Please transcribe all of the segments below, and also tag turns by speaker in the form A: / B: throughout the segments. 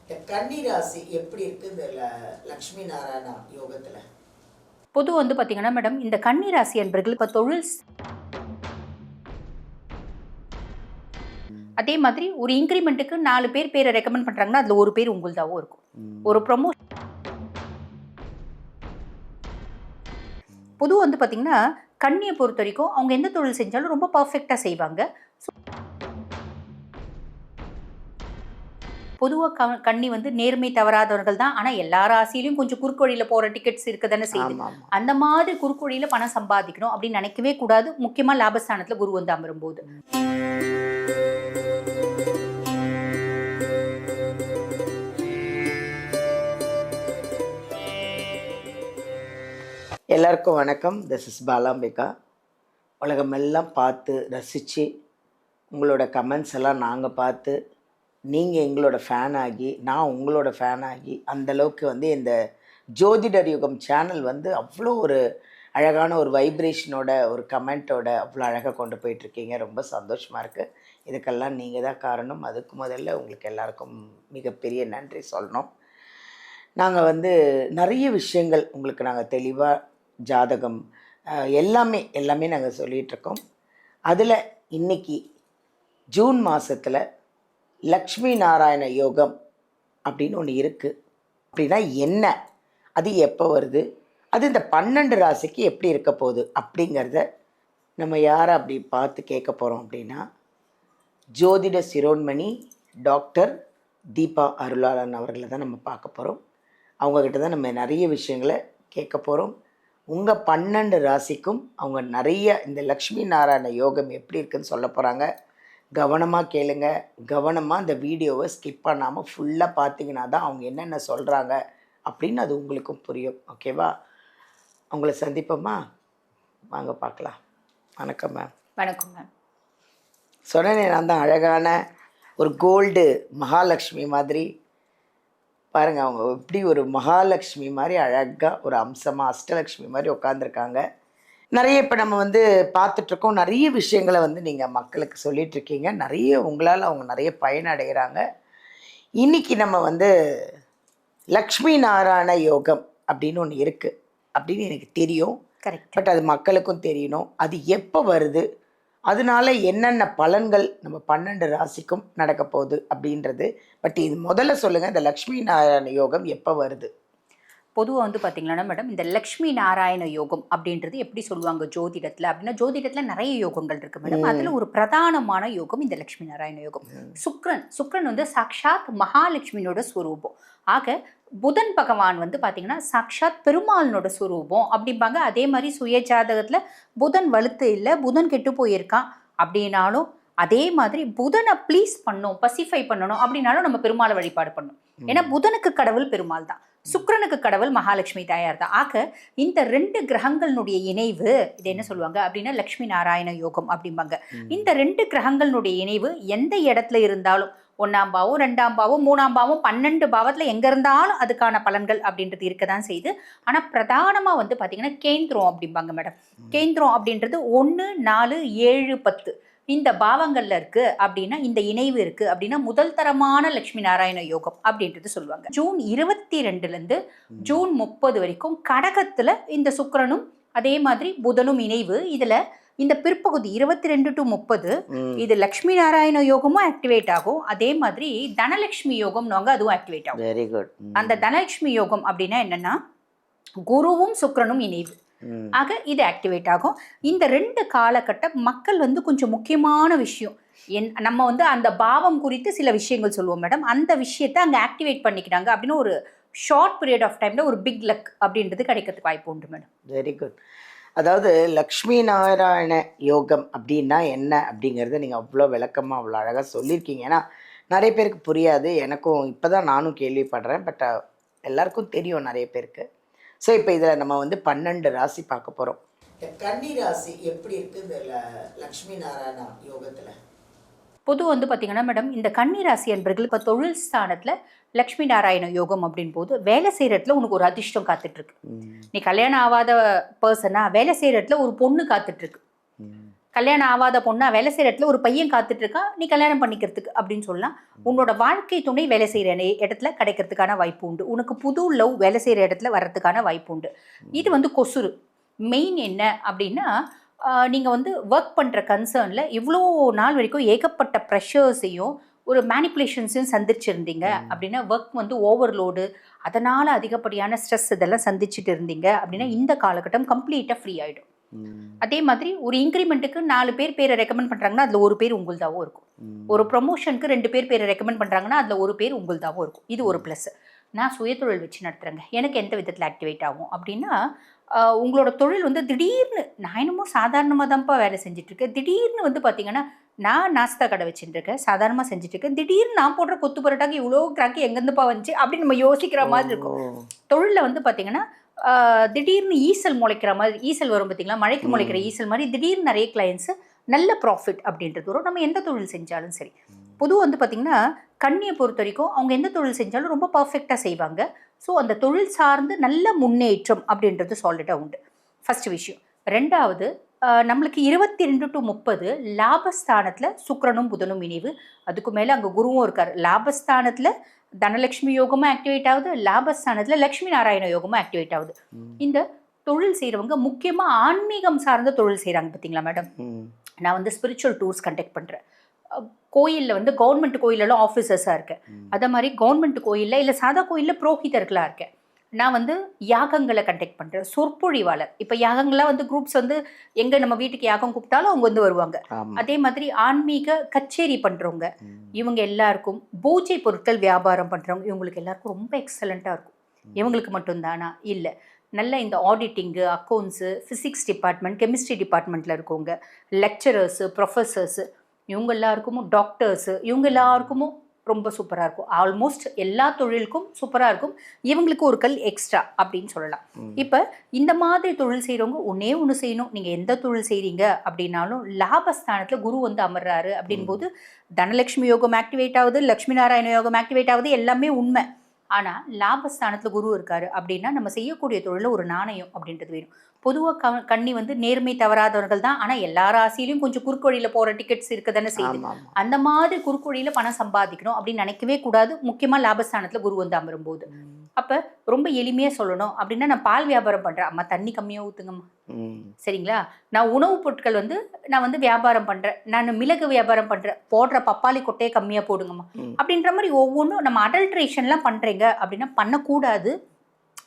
A: இந்த கன்னி ராசி எப்படி இருக்கு இந்த லக்ஷ்மி நாராயணா யோகத்துல?
B: பொது வந்து பார்த்தீங்கன்னா மேடம், இந்த கன்னி ராசி என்பர்கள் இப்போ தொழில் அதே மாதிரி ஒரு இன்க்ரிமெண்ட்டுக்கு 4 பேர் பேரை ரெக்கமெண்ட் பண்ணுறாங்கன்னா அதில் ஒரு பேர் உங்களுதாவும் இருக்கும். ஒரு பொது வந்து பார்த்தீங்கன்னா கன்னியை பொறுத்த வரைக்கும் அவங்க எந்த தொழில் செஞ்சாலும் ரொம்ப பர்ஃபெக்டாக செய்வாங்க. பொதுவாக கன்னி வந்து நேர்மை தவறாதவர்கள் தான். ஆனால் எல்லா ராசியிலையும் கொஞ்சம் குறுக்கு வழியில் போகிற டிக்கெட்ஸ் இருக்க தானே செய்யுது. அந்த மாதிரி குறுக்கு வழியில் பணம் சம்பாதிக்கணும் அப்படின்னு நினைக்கவே கூடாது. முக்கியமாக லாபஸ்தானத்தில் குரு வந்து அமரும் போது.
A: எல்லாருக்கும் வணக்கம். This is Balambika. உலகமெல்லாம் பார்த்து ரசித்து உங்களோட கமெண்ட்ஸ் எல்லாம் நாங்கள் பார்த்து நீங்கள் எங்களோட ஃபேன் ஆகி நான் உங்களோட ஃபேன் ஆகி அந்தளவுக்கு வந்து இந்த ஜோதிடர் யுகம் சேனல் வந்து அவ்வளோ ஒரு அழகான ஒரு வைப்ரேஷனோட ஒரு கமெண்ட்டோட அவ்வளோ அழகாக கொண்டு போயிட்டுருக்கீங்க. ரொம்ப சந்தோஷமாக இருக்குது. இதுக்கெல்லாம் நீங்கள் தான் காரணம். அதுக்கு முதல்ல உங்களுக்கு எல்லாருக்கும் மிகப்பெரிய நன்றி சொல்லணும். நாங்கள் வந்து நிறைய விஷயங்கள் உங்களுக்கு நாங்கள் தெளிவாக ஜாதகம் எல்லாமே நாங்கள் சொல்லிகிட்ருக்கோம். அதில் இன்றைக்கி ஜூன் மாதத்தில் லக்ஷ்மி நாராயண யோகம் அப்படின்னு ஒன்று இருக்குது. அப்படின்னா என்ன, அது எப்போ வருது, அது இந்த 12 ராசிக்கு எப்படி இருக்க போகுது அப்படிங்கிறத நம்ம யாரை அப்படி பார்த்து கேட்க போகிறோம் அப்படின்னா, ஜோதிட சிரோன்மணி டாக்டர் தீபா அருளாளன் அவர்களை தான் நம்ம பார்க்க போகிறோம். அவங்கக்கிட்ட தான் நம்ம நிறைய விஷயங்களை கேட்க போகிறோம். உங்கள் 12 ராசிக்கும் அவங்க நிறைய இந்த லக்ஷ்மி நாராயண யோகம் எப்படி இருக்குதுன்னு சொல்ல போகிறாங்க. கவனமாக கேளுங்க. கவனமாக இந்த வீடியோவை ஸ்கிப் பண்ணாமல் ஃபுல்லாக பார்த்தீங்கன்னா தான் அவங்க என்னென்ன சொல்கிறாங்க அப்படின்னு அது உங்களுக்கும் புரியும். ஓகேவா? அவங்கள சந்திப்போமா? வாங்க பார்க்கலாம். வணக்கம் மேம்.
B: வணக்கம் மேம்.
A: சொன்னேனே, நான் தான் அழகான ஒரு கோல்டு மகாலட்சுமி மாதிரி. பாருங்கள், அவங்க எப்படி ஒரு மகாலட்சுமி மாதிரி அழகாக ஒரு அம்சமாக அஷ்டலக்ஷ்மி மாதிரி உட்காந்துருக்காங்க. நிறைய இப்போ நம்ம வந்து பார்த்துட்ருக்கோம். நிறைய விஷயங்களை வந்து நீங்கள் மக்களுக்கு சொல்லிகிட்ருக்கீங்க. நிறைய உங்களால் அவங்க நிறைய பயனடைகிறாங்க. இன்றைக்கி நம்ம வந்து லக்ஷ்மி நாராயண யோகம் அப்படின்னு ஒன்று இருக்குது அப்படின்னு எனக்கு தெரியும்.
B: கரெக்ட்.
A: பட் அது மக்களுக்கும் தெரியணும். அது எப்போ வருது, அதனால என்னென்ன பலன்கள் நம்ம 12 ராசிக்கும் நடக்க போகுது அப்படின்றது. பட் இது முதல்ல சொல்லுங்கள், இந்த லக்ஷ்மி நாராயண யோகம் எப்போ வருது?
B: பொதுவாக வந்து பார்த்தீங்கன்னா மேடம், இந்த லக்ஷ்மி நாராயண யோகம் அப்படின்றது எப்படி சொல்லுவாங்க ஜோதிடத்தில் அப்படின்னா, ஜோதிடத்தில் நிறைய யோகங்கள் இருக்குது மேடம். அதில் ஒரு பிரதானமான யோகம் இந்த லக்ஷ்மி நாராயண யோகம். சுக்ரன் வந்து சாக்ஷாத் மகாலட்சுமியோட ஸ்வரூபம். ஆக புதன் பகவான் வந்து பார்த்தீங்கன்னா சாக்ஷாத் பெருமாளனோட ஸ்வரூபம் அப்படிம்பாங்க. அதே மாதிரி சுய ஜாதகத்தில் புதன் வலுத்து இல்லை, புதன் கெட்டு போயிருக்கான் அப்படின்னாலும், அதே மாதிரி புதனை ப்ளீஸ் பண்ணணும், பசிஃபை பண்ணணும் அப்படின்னாலும் நம்ம பெருமாளை வழிபாடு பண்ணணும். ஏன்னா புதனுக்கு கடவுள் பெருமாள் தான், சுக்கிரனுக்கு கடவுள் மகாலட்சுமி தாயார் தான். ஆக இந்த 2 கிரகங்களுடைய இணைவு இது என்ன சொல்லுவாங்க அப்படின்னா லக்ஷ்மி நாராயண யோகம் அப்படிம்பாங்க. இந்த 2 கிரகங்களுடைய இணைவு எந்த இடத்துல இருந்தாலும், 1ஆம் பாவம் 2ஆம் பாவம் 3ஆம் பாவம் 12 பாவத்தில் எங்கே இருந்தாலும் அதுக்கான பலன்கள் அப்படின்றது இருக்க தான் செய்யுது. ஆனால் பிரதானமாக வந்து பார்த்தீங்கன்னா கேந்திரம் அப்படிம்பாங்க மேடம். கேந்திரம் அப்படின்றது 1, 4, 7, 10 இந்த பாவங்கள்ல இருக்கு அப்படின்னா, இந்த இணைவு இருக்கு அப்படின்னா முதல் தரமான லட்சுமி நாராயண யோகம் அப்படின்றது சொல்லுவாங்க. ஜூன் 22 ஜூன் 30 வரைக்கும் கடகத்துல இந்த சுக்கிரனும் அதே மாதிரி புதனும் இணைவு. இதுல இந்த பிற்பகுதி 22 to 30 இது லக்ஷ்மி நாராயண யோகமும் ஆக்டிவேட் ஆகும். அதே மாதிரி தனலட்சுமி யோகம்னுவாங்க, அதுவும் ஆக்டிவேட் ஆகும்.
A: Very good.
B: அந்த தனலட்சுமி யோகம் அப்படின்னா என்னன்னா, குருவும் சுக்கிரனும் இணைவு. ஆக இது ஆக்டிவேட் ஆகும். இந்த 2 காலகட்டம் மக்கள் வந்து கொஞ்சம் முக்கியமான விஷயம் நம்ம வந்து அந்த பாவம் குறித்து சில விஷயங்கள் சொல்லுவோம் மேடம். அந்த விஷயத்தை அங்கே ஆக்டிவேட் பண்ணிக்கிறாங்க அப்படின்னு ஒரு ஷார்ட் பீரியட் ஆஃப் டைம்ல ஒரு பிக் லக் அப்படின்றது கிடைக்கிறதுக்கு வாய்ப்பு உண்டு மேடம்.
A: Very good. அதாவது லக்ஷ்மி நாராயண யோகம் அப்படின்னா என்ன அப்படிங்கிறத நீங்கள் அவ்வளோ விளக்கமாக அவ்வளோ அழகாக சொல்லியிருக்கீங்க. ஏன்னா நிறைய பேருக்கு புரியாது. எனக்கும் இப்போ தான் நானும் கேள்விப்படுறேன். பட் எல்லாருக்கும் தெரியும் நிறைய பேருக்கு. ஸோ இப்போ இதில் நம்ம வந்து 12 ராசி பார்க்க போகிறோம். இந்த கன்னி ராசி எப்படி இருக்குது இந்த லக்ஷ்மி நாராயண யோகத்தில்?
B: பொது வந்து பார்த்தீங்கன்னா மேடம், இந்த கன்னி ராசி என்பர்கள் இப்போ தொழில் ஸ்தானத்தில் லக்ஷ்மி நாராயண யோகம் அப்படின் போது வேலை செய்கிற இடத்துல உனக்கு ஒரு அதிர்ஷ்டம் காத்துட்ருக்கு. நீ கல்யாணம் ஆகாத பர்சனா வேலை செய்கிற இடத்துல ஒரு பொண்ணு காத்துட்ருக்கு. கல்யாணம் ஆகாத பொண்ணா வேலை செய்கிற இடத்துல ஒரு பையன் காத்துட்டு இருக்கா, நீ கல்யாணம் பண்ணிக்கிறதுக்கு அப்படின்னு சொல்லலாம். உன்னோட வாழ்க்கை துணை வேலை செய்கிற இடத்துல கிடைக்கிறதுக்கான வாய்ப்பு உண்டு. உனக்கு புது லவ் வேலை செய்கிற இடத்துல வர்றதுக்கான வாய்ப்பு உண்டு. இது வந்து கொசுறு. மெயின் என்ன அப்படின்னா, நீங்கள் வந்து ஒர்க் பண்ணுற கன்சர்னில் இவ்வளோ நாள் வரைக்கும் ஏகப்பட்ட ப்ரெஷர்ஸையும் ஒரு மேனிப்புலேஷன்ஸையும் சந்திச்சிருந்தீங்க அப்படின்னா, ஒர்க் வந்து ஓவர்லோடு, அதனால் அதிகப்படியான ஸ்ட்ரெஸ் இதெல்லாம் சந்திச்சுட்டு இருந்தீங்க அப்படின்னா, இந்த காலகட்டம் கம்ப்ளீட்டாக ஃப்ரீ ஆகிடும். அதே மாதிரி ஒரு இன்க்ரிமெண்ட்டுக்கு 4 பேரை ரெக்கமெண்ட் பண்ணுறாங்கன்னா அதில் ஒரு பேர் உங்களுதாகவும் இருக்கும். ஒரு ப்ரொமோஷனுக்கு 2 பேரை ரெக்கமெண்ட் பண்ணுறாங்கன்னா அதில் ஒரு பேர் உங்களுதாகவும் இருக்கும். இது ஒரு ப்ளஸ். நான் சுயதொழில் வச்சு நடத்துகிறேங்க, எனக்கு எந்த விதத்தில் ஆக்டிவேட் ஆகும் அப்படின்னா, உங்களோட தொழில் வந்து திடீர்னு, நான் என்னமோ சாதாரணமாக தான்ப்பா வேலை செஞ்சிட்ருக்கேன், திடீர்னு வந்து பார்த்தீங்கன்னா, நான் நாஸ்தா கடை வச்சுட்டுருக்கேன், சாதாரணமாக செஞ்சுட்ருக்கேன், திடீர்னு நான் போடுற கொத்து பரோட்டாக்கு இவ்வளோ கிராக்கி எங்கேருந்துப்பா வந்துச்சு அப்படின்னு நம்ம யோசிக்கிற மாதிரி இருக்கும். தொழிலில் வந்து பார்த்தீங்கன்னா, திடீர்னு ஈசல் முளைக்கிற மாதிரி, ஈசல் வரும் பார்த்தீங்களா, மழைக்கு முளைக்கிற ஈசல் மாதிரி திடீர்னு நிறைய கிளைண்ட்ஸு, நல்ல ப்ராஃபிட் அப்படின்றது வரும். நம்ம எந்த தொழில் செஞ்சாலும் சரி. பொதுவாக வந்து பார்த்திங்கன்னா, கன்னியை பொறுத்த வரைக்கும் அவங்க எந்த தொழில் செஞ்சாலும் ரொம்ப பர்ஃபெக்டாக செய்வாங்க. ஸோ அந்த தொழில் சார்ந்து நல்ல முன்னேற்றம் அப்படின்றது சாலிடாக உண்டு. ஃபஸ்ட்டு விஷயம். 2வது, நம்மளுக்கு 22 to 30 லாபஸ்தானத்தில் சுக்கிரனும் புதனும் இணைவு. அதுக்கு மேலே அங்கே குருவும் இருக்கார். லாபஸ்தானத்தில் தனலட்சுமி யோகமும் ஆக்டிவேட் ஆகுது, லாபஸ்தானத்தில் லக்ஷ்மி நாராயண யோகமும் ஆக்டிவேட் ஆகுது. இந்த தொழில் செய்கிறவங்க முக்கியமாக ஆன்மீகம் சார்ந்த தொழில் செய்கிறாங்க பார்த்தீங்களா மேடம். நான் வந்து ஸ்பிரிச்சுவல் டூர்ஸ் கண்டக்ட் பண்ணுறேன். கோயிலில் வந்து கவர்மெண்ட் கோயிலெல்லாம் ஆஃபீஸர்ஸாக இருக்கேன். அதே மாதிரி கவர்மெண்ட் கோயிலில் இல்லை சாதா கோயிலில் புரோகிதர்களாக இருக்கேன். நான் வந்து யாகங்களை கண்டக்ட் பண்ணுறேன், சொற்பொழிவாளர். இப்போ யாகங்கள்லாம் வந்து குரூப்ஸ் வந்து எங்கே நம்ம வீட்டுக்கு யாகம் கூப்பிட்டாலும் அவங்க வந்து வருவாங்க. அதே மாதிரி ஆன்மீக கச்சேரி பண்ணுறவங்க, இவங்க எல்லாருக்கும் பூஜை பொருட்கள் வியாபாரம் பண்ணுறவங்க, இவங்களுக்கு எல்லாருக்கும் ரொம்ப எக்ஸலண்ட்டாக இருக்கும். இவங்களுக்கு மட்டும்தானா? இல்லை, நல்ல இந்த auditing, accounts, physics department, chemistry டிபார்ட்மெண்ட்டில் இருக்கவங்க, லெக்சரர்ஸு, ப்ரொஃபஸர்ஸு, இவங்க எல்லாருக்கும், டாக்டர்ஸு, இவங்க எல்லாருக்கும் ரொம்ப சூப்பராக இருக்கும். ஆல்மோஸ்ட் எல்லா தொழிலுக்கும் சூப்பராக இருக்கும். இவங்களுக்கு ஒரு கல் எக்ஸ்ட்ரா அப்படின்னு சொல்லலாம். இப்போ இந்த மாதிரி தொழில் செய்கிறவங்க ஒன்று செய்யணும். நீங்கள் எந்த தொழில் செய்கிறீங்க அப்படின்னாலும் லாபஸ்தானத்தில் குரு வந்து அமர்றாரு அப்படின்போது தனலட்சுமி யோகம் ஆக்டிவேட் ஆகுது, லக்ஷ்மி நாராயண யோகம் ஆக்டிவேட் ஆகுது, எல்லாமே உண்மை. ஆனால் லாபஸ்தானத்தில் குரு இருக்காரு அப்படின்னா நம்ம செய்யக்கூடிய தொழிலில் ஒரு நாணயம் அப்படின்றது வேணும். பொதுவாக கன்னி வந்து நேர்மை தவறாதவர்கள் தான். ஆனால் எல்லா ராசியிலையும் கொஞ்சம் குறுக்கொழியில் போகிற டிக்கெட்ஸ் இருக்க தானே செய்யுது. அந்த மாதிரி குறுக்கொழியில் பணம் சம்பாதிக்கணும் அப்படின்னு நினைக்கவே கூடாது, முக்கியமாக லாபஸ்தானத்தில் குரு வந்து அமரும்போது. அப்போ ரொம்ப எளிமையாக சொல்லணும் அப்படின்னா, நான் பால் வியாபாரம் பண்ணுறேன், அம்மா தண்ணி கம்மியாக ஊற்றுங்கம்மா, சரிங்களா. நான் உணவுப் பொருட்கள் வந்து நான் வந்து வியாபாரம் பண்ணுறேன், நான் மிளகு வியாபாரம் பண்ணுறேன், போடுற பப்பாளி கொட்டையை கம்மியாக போடுங்கம்மா அப்படின்ற மாதிரி ஒவ்வொன்றும். நம்ம அடல்ட்ரேஷன்லாம் பண்ணுறீங்க அப்படின்னா பண்ணக்கூடாது.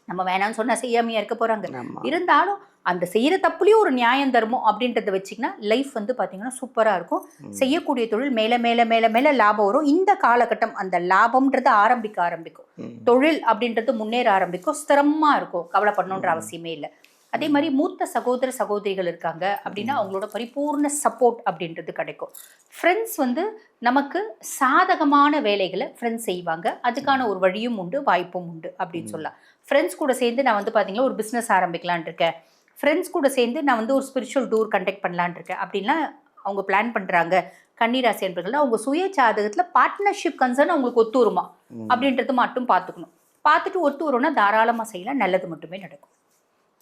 B: நம்ம வேணாம்னு சொன்னால் செய்யாமையாக இருக்க போகிறாங்க. இருந்தாலும் அந்த செய்கிற தப்புலேயும் ஒரு நியாயம் தர்மம் அப்படின்றத வச்சிங்கன்னா லைஃப் வந்து பார்த்திங்கன்னா சூப்பராக இருக்கும். செய்யக்கூடிய தொழில் மேலே மேலே மேலே மேலே லாபம் வரும். இந்த காலகட்டம் அந்த லாபம்ன்றது ஆரம்பிக்கும். தொழில் அப்படின்றது முன்னேற ஆரம்பிக்கும். ஸ்திரமாக இருக்கும், கவலைப்படணுன்ற அவசியமே இல்லை. அதே மாதிரி மூத்த சகோதர சகோதரிகள் இருக்காங்க அப்படின்னா அவங்களோட பரிபூர்ண சப்போர்ட் அப்படின்றது கிடைக்கும். ஃப்ரெண்ட்ஸ் வந்து நமக்கு சாதகமான வேலைகளை ஃப்ரெண்ட்ஸ் செய்வாங்க. அதுக்கான ஒரு வழியும் உண்டு, வாய்ப்பும் உண்டு அப்படின்னு சொல்லலாம். ஃப்ரெண்ட்ஸ் கூட சேர்ந்து நான் வந்து பார்த்தீங்கன்னா ஒரு பிஸ்னஸ் ஆரம்பிக்கலான் இருக்கேன், ஃப்ரெண்ட்ஸ் கூட சேர்ந்து நான் வந்து ஒரு ஸ்பிரிச்சுவல் டூர் கண்டக்ட் பண்ணலான் இருக்கேன் அப்படின்லாம் அவங்க பிளான் பண்ணுறாங்க. கன்னிராசி என்பர்கள் அவங்க சுய ஜாதகத்தில் பார்ட்னர்ஷிப் கன்சர்ன் அவங்களுக்கு ஒத்து வருமா அப்படின்றது மட்டும் பார்த்துக்கணும். பார்த்துட்டு ஒத்து வரும்னா தாராளமாக செய்யலாம், நல்லது மட்டுமே நடக்கும்.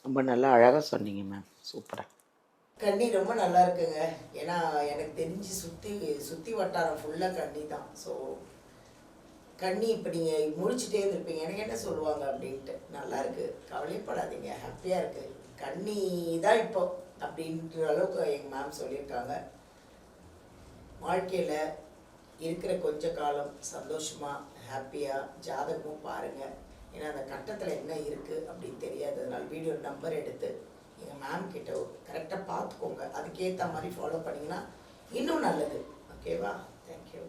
A: ரொம்ப நல்லா அழகாக சொன்னீங்க மேம், சூப்பராக.
C: கன்னி ரொம்ப நல்லா இருக்குங்க. ஏன்னா எனக்கு தெரிஞ்சு சுற்றி வட்டாரம் ஃபுல்லாக கன்னி தான். ஸோ கன்னி இப்போ நீங்கள் முடிச்சுட்டே இருந்திருப்பீங்க, எனக்கு என்ன சொல்லுவாங்க அப்படின்ட்டு. நல்லா இருக்கு, கவலைப்படாதீங்க, ஹாப்பியாக இருக்குது. கன்னி தான் இப்போ அப்படின்ற அளவுக்கு எங்கள் மேம் சொல்லியிருக்காங்க. வாழ்க்கையில் இருக்கிற கொஞ்ச காலம் சந்தோஷமாக ஹாப்பியாக ஜாதகமும் பாருங்கள். ஏன்னா அந்த கட்டத்தில் என்ன இருக்குது அப்படின்னு தெரியாததுனால வீடியோ நம்பர் எடுத்து எங்கள் மேம் கிட்ட கரெக்டாக பார்த்துக்கோங்க. அதுக்கேற்ற மாதிரி ஃபாலோ பண்ணிங்கன்னா இன்னும் நல்லது. ஓகேவா? தேங்க்யூ.